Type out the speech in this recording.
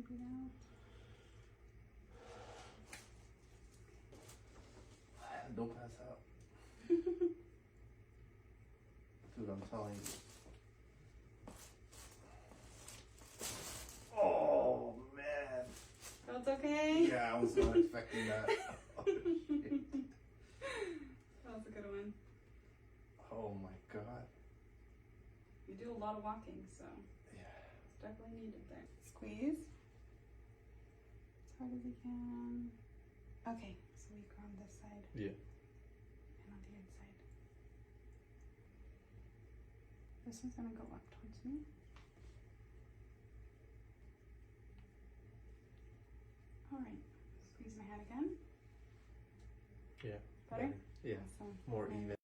and breathe out. Don't pass out. Dude, I'm telling you. Oh, man. That's okay? Yeah, I was not expecting that. Oh, shit. That was a good one. Oh, my God. You do a lot of walking, so Yeah. it's definitely needed there. Squeeze. As hard as you can. Okay, so weaker on this side. Yeah. And on the inside. This one's gonna go up towards me. Alright, squeeze my hand again. Yeah. Better? Yeah. Awesome. More And even.